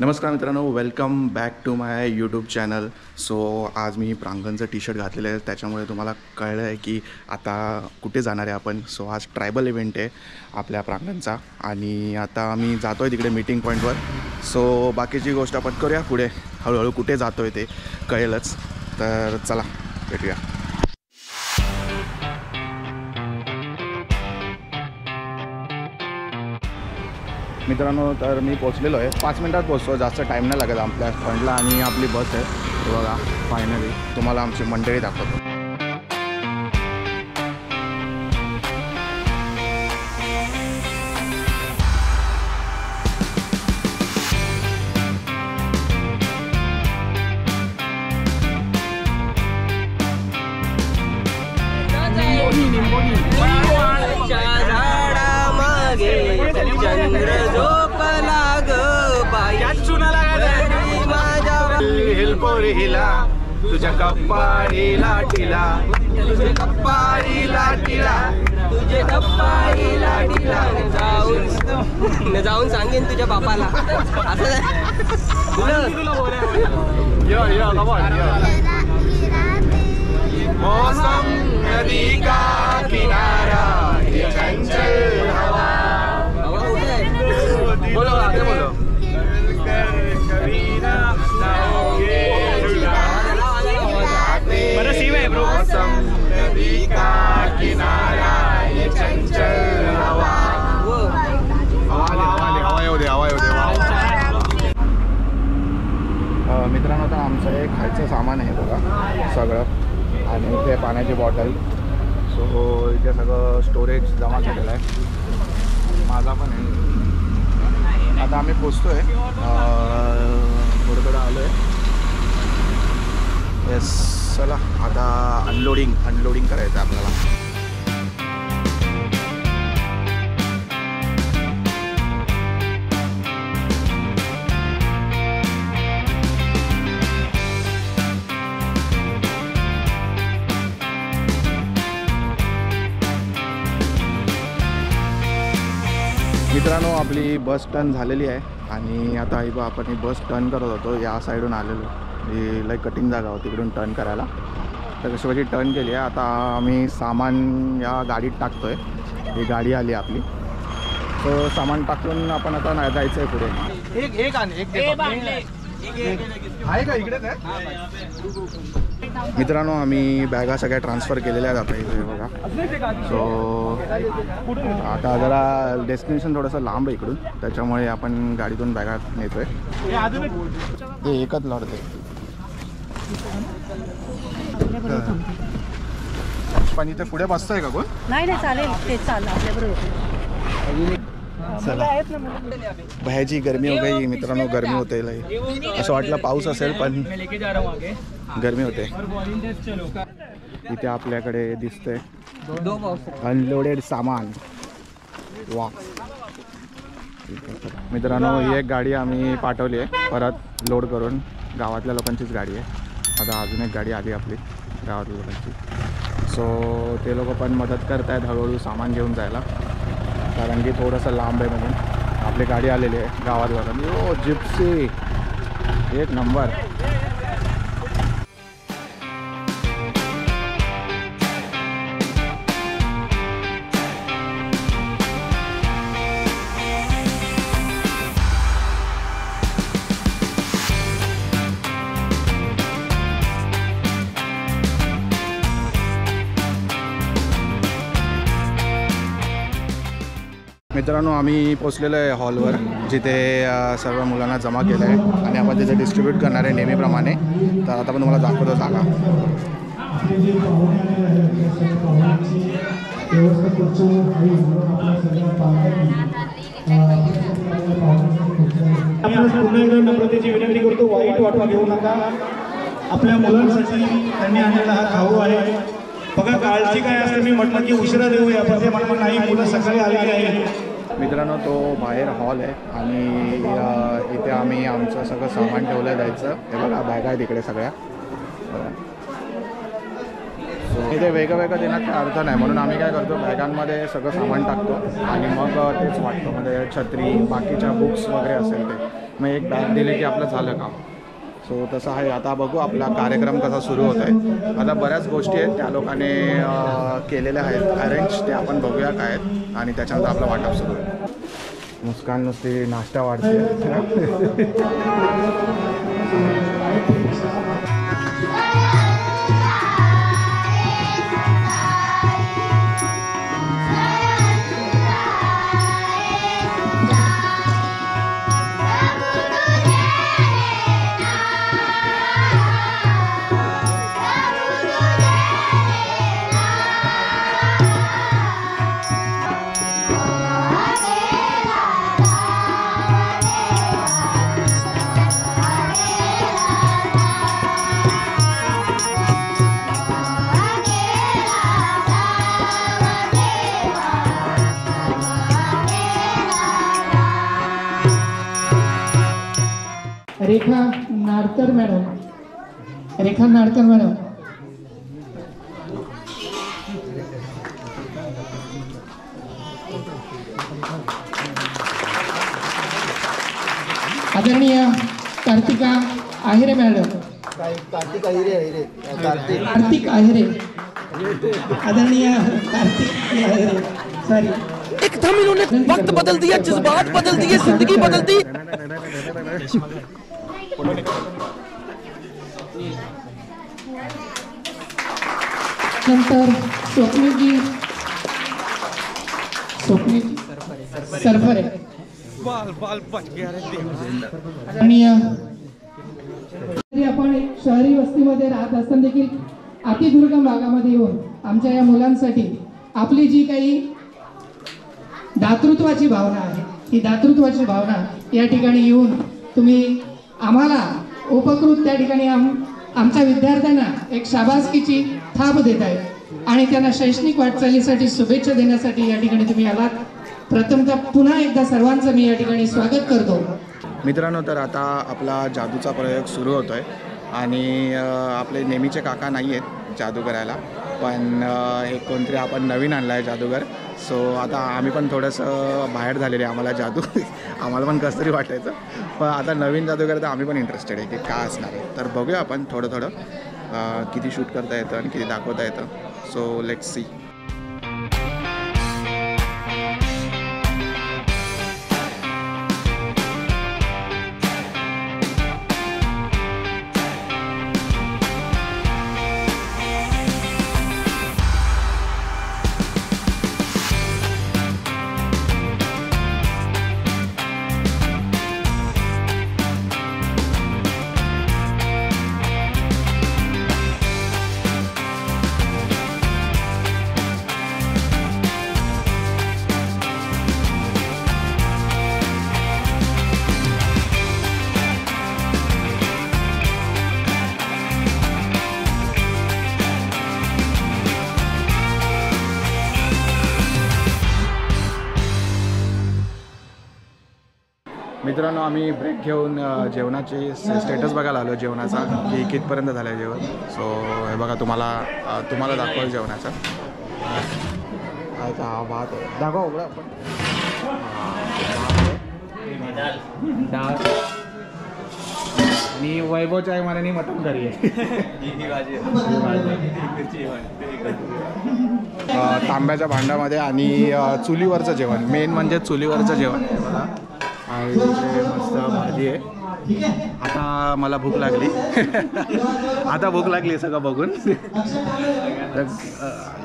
नमस्कार मित्रांनो, welcome back to my YouTube channel. So आज मी प्रांगणचं टी शर्ट घातलेलं आहे, त्याच्यामुळे तुम्हाला कळलं आहे की आता कुठे जाणार आहे आपण. सो आज ट्रायबल इव्हेंट आहे आपल्या प्रांगणचा आणि आता आम्ही जातो आहे तिकडे मीटिंग पॉईंटवर. सो बाकीची गोष्ट आपण करूया पुढे, हळूहळू कुठे जातो आहे ते कळेलच. तर चला भेटूया. मित्रांनो, तर मी पोचलेलो आहे, 5 मिनटात पोचतो, जास्त टाईम नाही लागत आपल्या पॉईंटला. आणि आपली बस आहे बघा, फायनली तुम्हाला आमची मंडळी दाखवतो. हिला तुझ्या कप्पारी लाटीला, तुझे कप्पारी लाटीला, तुझे कप्पारी लाटीला. जाऊन सांगेन तुझ्या बापाला असं. मौसम नदी का किनारा, ये चंचल हवा. बोलो आगे बोलो. मौसम नदी का किनारा, ये चंचल हवा. हवा येऊ दे, हवा येऊ दे. मित्रांनो, तर आमचं हे खायचं सामान आहे बघा सगळं, आणि इथे पाण्याची बॉटल. सो इथे सगळं स्टोरेज जमा केलेलं आहे, माझा पण आहे. आता आम्ही पोचतो आहे, थोडं आलो आहे. येस, चला आता अनलोडिंग करायचं आहे आपल्याला. मित्रांनो, आपली बस टर्न झालेली आहे आणि आता आपण ही बस टर्न करत होतो. या साईडून आलेलो, ही लाईक कटिंग जागा होती तिकडून टर्न करायला. तर कशी टर्न केली आहे. आता आम्ही सामान या गाडीत टाकतो आहे, ही गाडी आली आपली. सो सामान टाकून आपण आता नाही जायचं आहे पुढे. आहे का इकडेच आहे. मित्रांनो, आम्ही बॅगा सगळ्या ट्रान्सफर केलेल्या आहेत आता इथे बघा. सो आता जरा डेस्टिनेशन थोडंसं लांब आहे इकडून, त्याच्यामुळे आपण गाडीतून बॅगा नेतोय. ते एकच लढते. पण इथे पुढे बसतोय का कोण? नाही चालेल, ते चालेल आपल्याबरोबर. चला, बाहेरची गरमी हो गई मित्रांनो, गरमी होते. असं वाटलं पाऊस असेल पण गरमी होते. इथे आपल्याकडे दिसतंय अनलोडेड सामान. वा मित्रांनो, ही एक गाडी आम्ही पाठवली आहे परत लोड करून. गावातल्या लोकांचीच गाडी आहे. आता अजून एक गाडी आली आपली गावातल्या लोकांची. सो ते लोक पण मदत करत आहेत हळूहळू सामान घेऊन जायला, कारण की थोडंसं लांब आहे म्हणून. आपली गाडी आलेली आहे गावातल्या लोकांची. ओ जिप्सी, एक नंबर. मित्रांनो, आम्ही पोचलेलो आहे हॉलवर, जिथे सर्व मुलांना जमा केलं आहे आणि आपण तिथे डिस्ट्रीब्यूट करणार आहे नेहमीप्रमाणे. तर आता पण तुम्हाला दाखवतो जागा. पुन्हा एकदा नम्रतेची विनंती करतो, वाईट वाटून घेऊ नका. आपल्या मुलांसाठी त्यांनी आणलेला हा खाऊ आहे बघा. काळजी काय असते, मी म्हटलं की उशिरा देऊया, पण ते म्हणतात नाही, मुलं सकाळी आलेली आहेत. मित्रांनो, तो बाहेर हॉल आहे आणि इथे आम्ही आमचं सगळं सामान ठेवलं जायचं. हे बघा, बॅगा आहे तिकडे सगळ्या. इथे वेगवेगळं देण्यात काय अर्थ नाही, म्हणून आम्ही काय करतो, बॅगांमध्ये सगळं सामान टाकतो आणि मग तेच वाटतो. म्हणजे छत्री, बाकीच्या बुक्स वगैरे असेल ते मग एक बॅग दिली की आपलं झालं काम. सो तसं आहे. आता बघू आपला कार्यक्रम कसा सुरू होत आहे. आता बऱ्याच गोष्टी आहेत त्या लोकांनी केलेल्या आहेत अरेंज, ते आपण बघूया काय आहेत आणि त्याच्यानंतर आपलं वाटप सुरू आहे. मुस्कान नुसती नाश्ता वाढते. रेखा नाडकर मॅडम, रेखा नाडकर मॅडम. आदरणीय कार्तिका आहिरे मॅडम, कार्तिक आहिरे, आदरणीय कार्तिक आहिरे, सॉरी. एकदम इन्होंने वक्त बदल दिया, जज्बात बदल दिए, जिंदगी बदल दी. नंतर स्वप्नीजी सरफरे, आदरणीय. आपण शहरी वस्तीमध्ये राहत असताना देखील अतिदुर्गम भागामध्ये येऊन आमच्या या मुलांसाठी आपली जी काही दातृत्वाची भावना आहे, ही दातृत्वाची भावना या ठिकाणी येऊन तुम्ही आम्हाला उपकृत त्या ठिकाणी आमच्या विद्यार्थ्यांना एक शाबासकीची थाप देत आहे आणि त्यांना शैक्षणिक वाटचालीसाठी शुभेच्छा देण्यासाठी या ठिकाणी तुम्ही आलात. प्रथमतः पुन्हा एकदा सर्वांचं मी या ठिकाणी स्वागत करतो. मित्रांनो, तर आता आपला जादूचा प्रयोग सुरू होतो आहे आणि आपले नेहमीचे काका नाही आहेत जादू करायला, पण एक कोणतरी आपण नवीन आणला आहे जादूगर. सो आता आम्ही पण थोडंसं बाहेर झालेले, आम्हाला जादू आम्हाला पण कसं तरी वाटायचं, पण आता नवीन जादूगर तर आम्ही पण इंटरेस्टेड आहे की काय असणार आहे. तर बघूया आपण थोडं किती शूट करता येतं आणि किती दाखवता येतं. So let's see. मित्रांनो, आम्ही ब्रेक घेऊन जेवणाचे स्टेटस बघायला आलो जेवणाचा, की कितपर्यंत झालं आहे जेवण. सो हे बघा, तुम्हाला दाखवाल जेवणाचा. हा भात दाखवा उघडा आपण. डाळ आणि वैभवच्या मानाने मटण करी आहे. तांब्याच्या भांड्यामध्ये आणि चुलीवरचं जेवण, मेन म्हणजे चुलीवरचं जेवण आहे बघा. आणि मस्त भाजी आहे. आता मला भूक लागली. आता भूक लागली सगळं बघून.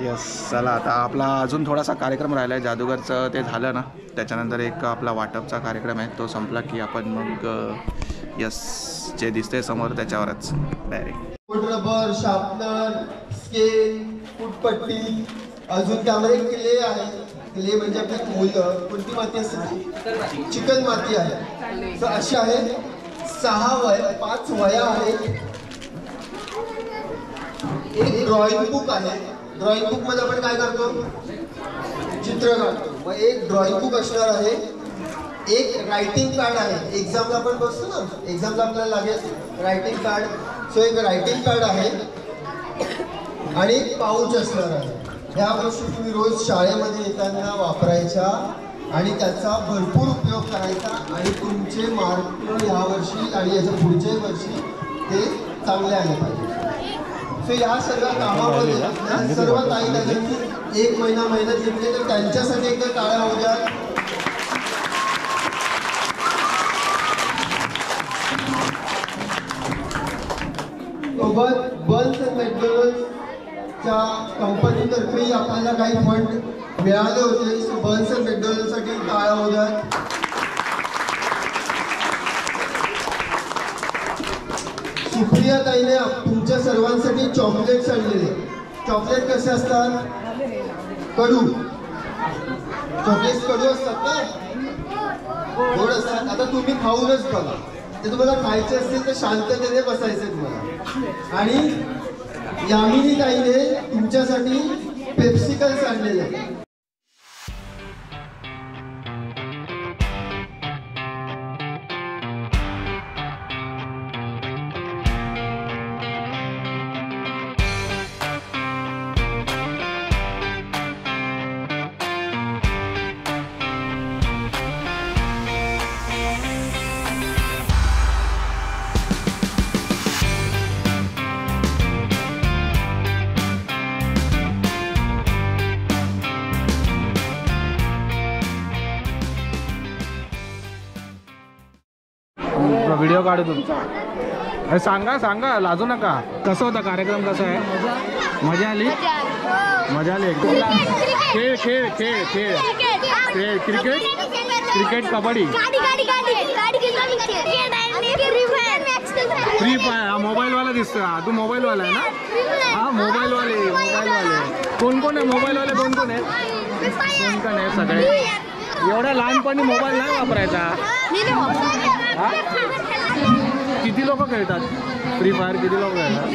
यस, चला आता आपला अजून थोडासा कार्यक्रम राहिला आहे जादूगरचं, ते झालं ना त्याच्यानंतर एक आपला वाटपचा कार्यक्रम आहे, तो संपला की आपण मग यस जे दिसतंय समोर त्याच्यावरच डायरेक्ट रबर, शार्पनर, स्केल, फुटपट्टी, अजून त्यामध्ये क्ले आहे. क्ले म्हणजे आपली मोल्ड, कोणती माती असते? चिकन माती आहे. तर अशी आहे 5 वया आहेत. एक ड्रॉइंग बुक आहे. ड्रॉइंग बुक मध्ये आपण काय करतो? चित्र काढतो. मग एक ड्रॉइंग बुक असणार आहे. एक रायटिंग पॅड आहे. एक्झामला आपण बसतो ना, एक्झामला आपल्याला लागेल रायटिंग पॅड. सो एक रायटिंग पॅड आहे आणि एक पाऊच असणार आहे. ह्या गोष्टी तुम्ही रोज शाळेमध्ये येताना वापरायच्या आणि त्याचा भरपूर उपयोग करायचा आणि तुमचे मार्क यावर्षी आणि याच्या पुढच्या वर्षी ते चांगले आले पाहिजे. सो या सगळ्या कामामध्ये या सर्व ताई त्यांनी 1 महिना मेहनत घेतली, तर त्यांच्यासाठी एकदा टाळ्या होऊ द्या. सोबत बन्स अँड मॅकडोनल्ड्सच्या कंपनीतर्फे आपल्याला काही फंड मिळाले होते. सो बन्स अँड मॅकडोनल्ड्ससाठी टाळ्या होऊ द्या. सुप्रिया ताईने तुमच्या सर्वांसाठी चॉकलेट्स आणलेले. चॉकलेट कसे असतात? कडू. चॉकलेट्स कडू असतात ना, गोड असतात. आता तुम्ही खाऊनच बघा. ते तुम्हाला खायचे असतील तर शांततेने बसायचे तुम्हाला. आणि यामिनी ताईने तुमच्यासाठी पेप्सिकल्स आणलेले. व्हिडिओ काढू तुमचा. अरे सांगा लाजू नका. कसं होता कार्यक्रम? कसा आहे? मजा आली? मजा आली एकदम. खेळ खेळ खेळ खेळ खेळ क्रिकेट कबड्डी फ्री फायर. हा मोबाईलवाला दिसतो. हा तू मोबाईलवाला आहे ना? हा मोबाईलवाले कोण कोण आहे? मोबाईलवाले कोण कोण आहे? सगळे. एवढ्या लहानपणी मोबाईल नाही वापरायचा. किती लोक खेळतात फ्री फायर? किती लोक खेळतात?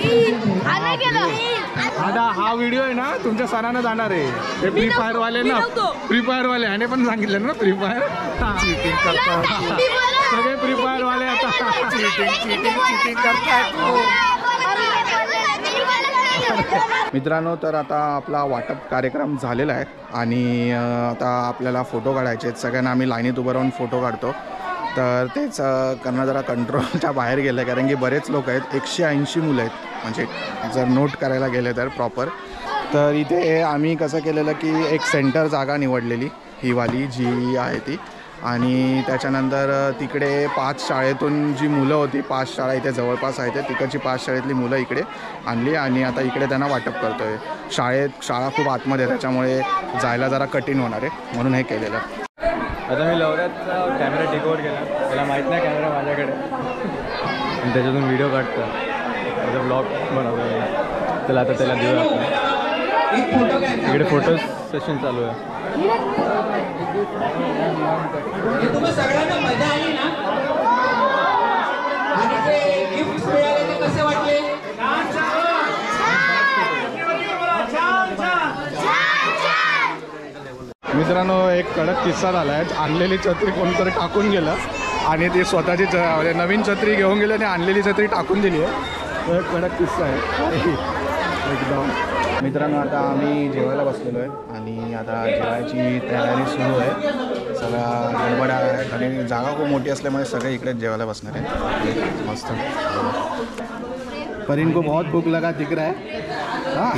आता हा व्हिडिओ आहे ना तुमच्या सरांना जाणार आहे. ते फ्री फायर वाले ना, फ्री फायर वाले ह्याने पण सांगितलं ना फ्री फायर चीटिंग करतात. सगळे फ्री फायर वाले आता चीटिंग करतात. मित्रांनो, तर आता आपला वाटप कार्यक्रम झालेला आहे आणि आता आपल्याला फोटो काढायचे आहेत. सगळ्यांना आम्ही लाईनीत उभं राहून फोटो काढतो. तर तेच करणं जरा कंट्रोलच्या बाहेर गेलं आहे, कारण की बरेच लोक आहेत. 180 मुलं आहेत, म्हणजे जर नोट करायला गेले तर प्रॉपर. तर इथे आम्ही कसं केलेलं की एक सेंटर जागा निवडलेली, ही वाली जी आहे ती. आणि त्याच्यानंतर तिकडे 5 शाळेतून जी मुलं होती, 5 शाळा इथे जवळपास आहेत, तिकडची 5 शाळेतली मुलं इकडे आणली आणि आता इकडे त्यांना वाटप करतो आहे. शाळा खूप आतमध्ये, त्याच्यामुळे जायला जरा कठीण होणार आहे, म्हणून हे केलेलं. आता मी लवकरच कॅमेरा टेकओव्हर केला. त्याला माहीत नाही कॅमेरा माझ्याकडे, आणि त्याच्यातून व्हिडिओ काढतो, त्याचा ब्लॉग बनवतो. चला आता त्याला देऊया आपण. इकडे फोटो सेशन चालू आहे. तुम्ही सगळ्यांना मजा आली ना? आणि ते गिफ्ट मिळाले ते कसे वाटले? मित्रांनो, एक कडक किस्सा झाला आहे. आणलेली छत्री कोणतरी टाकून गेलं आणि ती स्वतःची नवीन छत्री घेऊन गेली आणि आणलेली छत्री टाकून दिली आहे. तो एक कडक किस्सा आहे एकदम. मित्रांनो, आता आम्ही जेवायला बसलेलो आहे आणि आता जेवायची तयारी सुरू आहे. सगळा गडबड आहे आणि जागा खूप मोठी असल्यामुळे सगळे इकडे जेवायला बसणार आहे. मस्त. परीन को बहुत भूख लगा दिख रहा है. हाँ,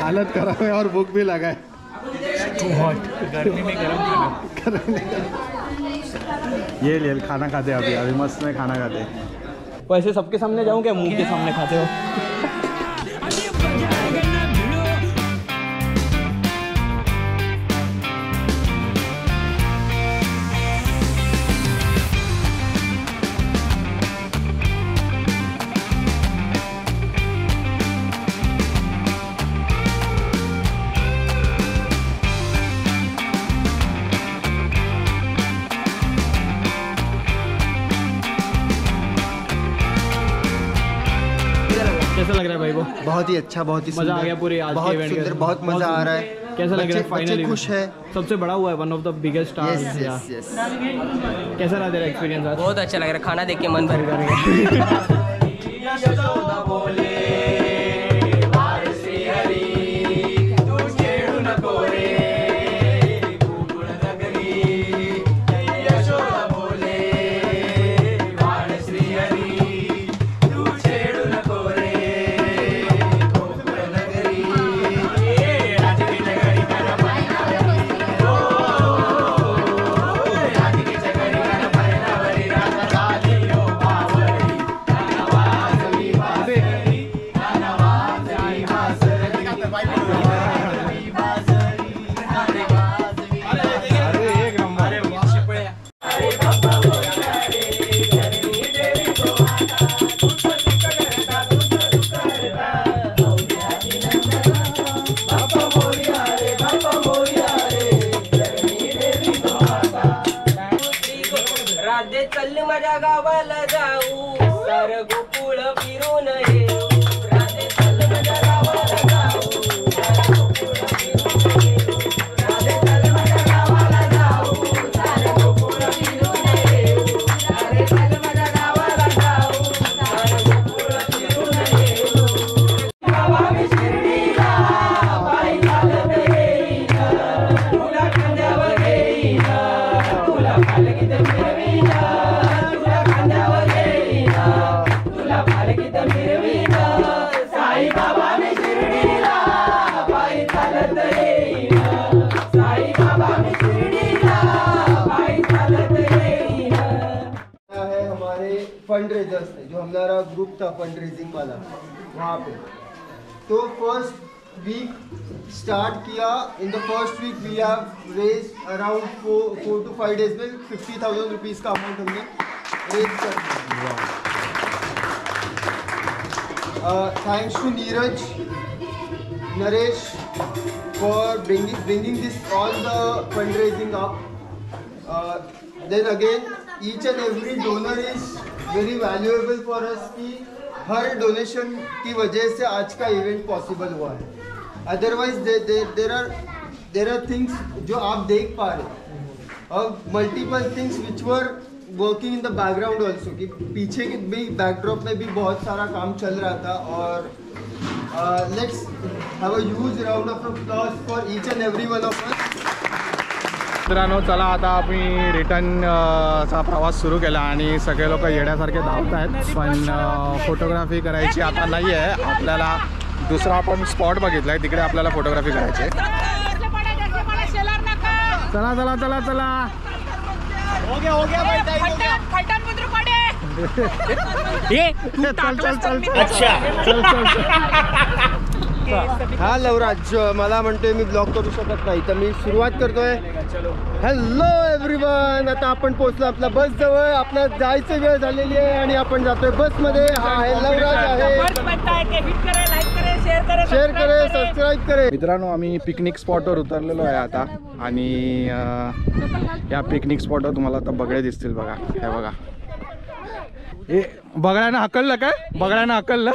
हालत खराब है और भूख भी लगा है. गर्मी में गरम ये खाना खाते हैं अभी मस्त में खाना खाते हैं. वैसे सबके सामने जाऊँ क्या? मुंह के सामने खाते हो? कैसा लग रहा है भाई वो? बहुत ही अच्छा, बहुत ही मजा आ गया पूरी आज बहुत इवेंट सुंदर, बहुत मजा आ रहा है. कैसा लग रहा है? फाइनली खुश है. सबसे बड़ा हुआ है, one of the biggest stars. Yes. कैसा रहा तेरा एक्सपीरियंस आज? बहुत अच्छा लग रहा है. खाना देख के मन भर गया. राधे चल माझ्या गावाला जाऊ सार गोकुळ फिरून येऊ राधे चल माझ्या गावाला जाऊ सार गोकुळ फिरून येऊ राधे चल माझ्या गावाला जाऊ सार गोकुळ फिरून येऊ राधे चल माझ्या गावाला जाऊ सार गोकुळ फिरून येऊ गावाला शिर्डीला पायी चालत येईन तुला खांद्यावर घेईन तुला पालखीत फिरवीन तुला खांद्यावर घेईन तुला पालखीत फिरवीन साई बाबा मी शिर्डीला पायी चालत येईन साई बाबा मी शिर्डीला पायी चालत येईन है हमारे फंड रेजर्स ने जो हमारा ग्रुप था फंड रेजिंग वाला वहाँ पे तो फर्स्ट वीक स्टार्ट किया in the first week we have raise around 4 to 5 days में 50,000 रुपीज़ का अमाउंट हमने रेज कर दिया। Thanks to Neeraj Naresh for bringing this all the fundraising up. Then again each and every donor is very valuable for us कि हर donation की वजह से आज का इवेंट पॉसिबल हुआ है। अदरवाइज देर आर थिंग्स जो आप देख पा रहे और multiple things which were working in the background also कि पीछे के भी बैकड्रॉप में भी बहुत सारा काम चल रहा था और let's have a huge round of applause for each end every one of us. मित्रांनो चला आता आम्ही रिटर्न चा प्रवास सुरू केला आणि सगळे लोक येण्यासारखे धावत आहेत पण फोटोग्राफी करायची आता नाही आहे आपल्याला दुसरा आपण स्पॉट बघितला आहे तिकडे आपल्याला फोटोग्राफी करायची आहे। चला चला चला चला हो गया भाई टाइम हो गया। अच्छा हा लवराज मला म्हणतोय मी ब्लॉग करू शकत नाही तर मी सुरुवात करतोय। हॅलो एव्हरीवन आता आपण पोहोचलो आपल्या बस जवळ आपल्या जायची वेळ झालेली आहे आणि आपण जातोय बस मध्ये। हा आहे लवराज आहे शेअर करे सबस्क्राईब करे। मित्रांनो आम्ही पिकनिक स्पॉटवर उतरलेलो आहे आता आणि या पिकनिक स्पॉटवर तुम्हाला आता बगळे दिसतील बघा हे बघा हे बगळ्यानं हकललं काय बगळ्यानं हकललं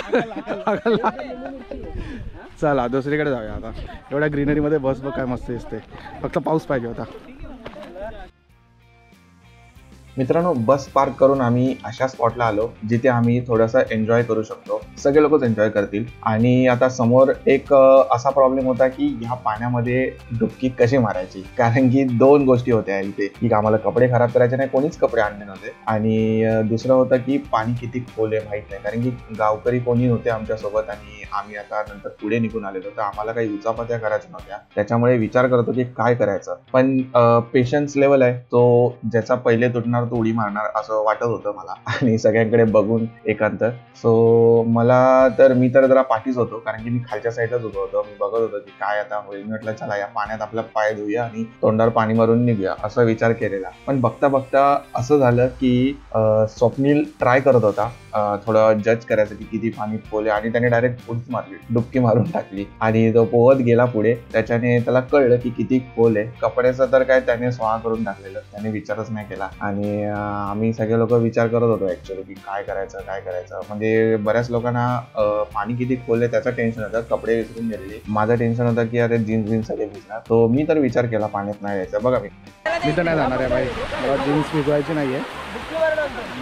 चला दुसरीकडे जाऊया आता एवढ्या ग्रीनरीमध्ये बस बघ काय मस्त दिसते फक्त पाऊस पाहिजे होता। मित्रांनो बस पार्क करून आम्ही अशा स्पॉटला आलो जिथे आम्ही थोडासा एन्जॉय करू शकतो सगळे लोकच एन्जॉय करतील आणि आता समोर एक असा प्रॉब्लेम होता की ह्या पाण्यामध्ये डुबकी कशी मारायची कारण की दोन गोष्टी होत्या इथे की आम्हाला कपडे खराब करायचे नाही कोणीच कपडे आणले नव्हते आणि दुसरं होतं की पाणी किती खोल आहे माहित नाही कारण की गावकरी कोणी नव्हते आमच्यासोबत आणि आम्ही आता नंतर पुढे निघून आलेलो तर आम्हाला काही उचापत्या करायच्या नव्हत्या त्याच्यामुळे विचार करतो की काय करायचं पण पेशन्स लेवल आहे तो ज्याचा पहिले तुटणार तो उडी मारणार असं वाटत होतं मला आणि सगळ्यांकडे बघून एकांत सो मी तर जरा पाठीच होतो कारण की मी खालच्या साईडलाच उभं होतो मी बघत होतो की काय आता होईल मी म्हटलं चला या पाण्यात आपला पाय धुया आणि तोंडावर पाणी मारून निघूया असा विचार केलेला पण बघता बघता असं झालं की स्वप्नील ट्राय करत होता थोडं जज करायचं की किती पाणी पोले आणि त्याने डायरेक्ट उडी मारली डुबकी मारून टाकली आणि तो पोहत गेला पुढे त्याच्याने त्याला कळलं की किती खोल आहे कपड्याचं तर काय त्याने स्वाहा करून टाकलेलं त्याने विचारच नाही केला आणि आम्ही सगळे लोक विचार करत होतो ऍक्च्युअली की काय करायचं म्हणजे बऱ्याच लोकांना पाणी किती खोल आहे त्याचं टेन्शन होतं कपडे विसरून गेलेले माझं टेन्शन होतं की अरे जीन्स सगळे भिजणार तो मी तर विचार केला पाण्यात नाही यायचं बघा मी तर नाही जाणार आहे भाई मला जीन्स भिजवायची नाहीये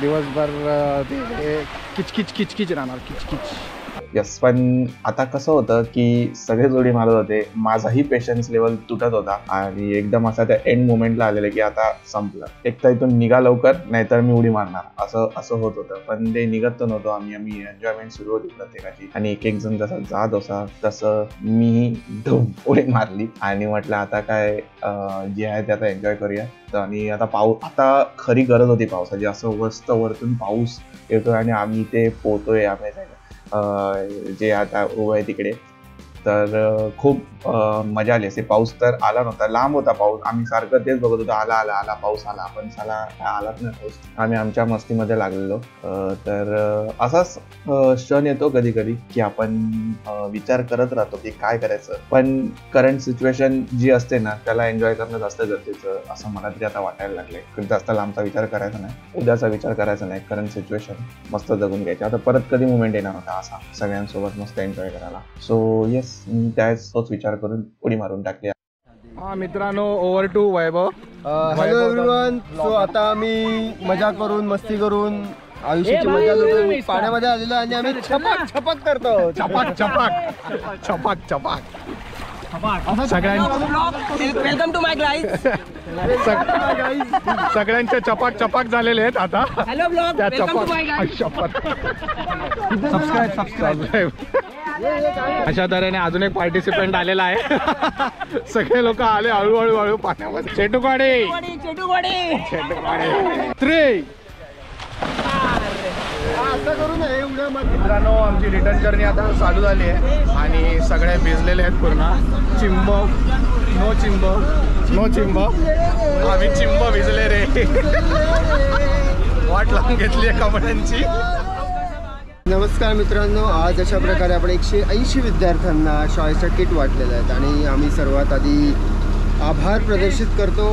दिवसभर ते किचकिच राहणार किचकिच यस पण आता कसं होतं की सगळे जोडी मारत होते माझाही पेशन्स लेवल तुटत होता आणि एकदम असा त्या एंड मोमेंटला आलेलं की आता संपलं एक तर इथून निघा लवकर नाहीतर मी उडी मारणार असं होत होतं पण ते निघत तर नव्हतो आम्ही एन्जॉयमेंट सुरू होती प्रत्येकाची आणि एक जण जसं जात होता तसं मी उडी मारली आणि म्हटलं आता काय जे आहे ते आता एन्जॉय करूया आणि आता खरी गरज होती पावसाची असं मस्त वरतून पाऊस येतोय आणि आम्ही इथे पोहतोय आम्ही जे आता उभं आहे तिकडे तर खूप मजा आली असते. पाऊस तर आला नव्हता, लांब होता पाऊस. आम्ही सारखं तेच बघत होतो, आला आला आला पाऊस आला, पण साला आलाच नाही पाऊस. आम्ही आमच्या मस्तीमध्ये लागलेलो. तर असाच क्षण येतो कधी कधी की आपण विचार करत राहतो की काय करायचं, पण करंट सिच्युएशन जी असते ना त्याला एन्जॉय करणं जास्त गरजेचं असं मला तरी आता वाटायला लागलंय. जास्त लांबचा विचार करायचा नाही, उद्याचा विचार करायचा नाही, करंट सिच्युएशन मस्त जगून घ्यायची. आता परत कधी मुवमेंट येणार होता असा सगळ्यांसोबत मस्त एन्जॉय करायला. सो येस, मी तोच विचार करून उडी मारून टाकली. हा मित्रांनो, over to Vaibhav. Hello everyone. So आता आम्ही मजा करून मस्ती करून आयुष्याची मजा लुटून पाण्यामध्ये आलेलो आणि आम्ही छपाक छपाक करतो. चपाक चपाक चपाक चपाक. Welcome to my guys. सगळ्यांच्या चपाक चपाक झालेले आहेत आता. हॅलो ब्लॉग, त्या welcome to my guys. Subscribe. अशा तऱ्हेने अजून एक पार्टिसिपेंट आलेला आहे. सगळे लोक आले हळूहळू हळू पाण्यामध्ये. चेटुकाडे मित्रांनो, आमची रिटर्न जर्नी आता चालू झाली आहे आणि सगळे भिजलेले आहेत पूर्ण. चिंब नो चिंब नो चिंब. आम्ही चिंब भिजले रे. वाट लावून घेतली आहे कपड्यांची. नमस्कार मित्रांनो, आज अशा प्रकारे आपण 180 विद्यार्थ्यांना शाळेचं किट वाटलेलं आहेत आणि आम्ही सर्वात आधी आभार प्रदर्शित करतो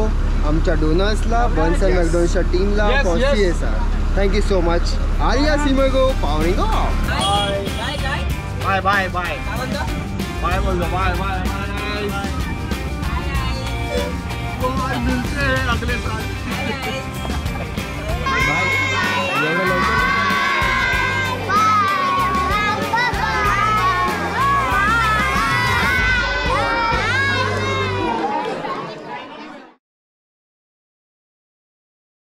आमच्या डोनर्सला, बन्स अँड मॅकडॉनल्ड्सच्या टीमला for CSR. Thank you so much. Arya सिमगो powering off. Bye bye bye bye बोल दो. Bye bye bye. मिलते हैं अगले साल.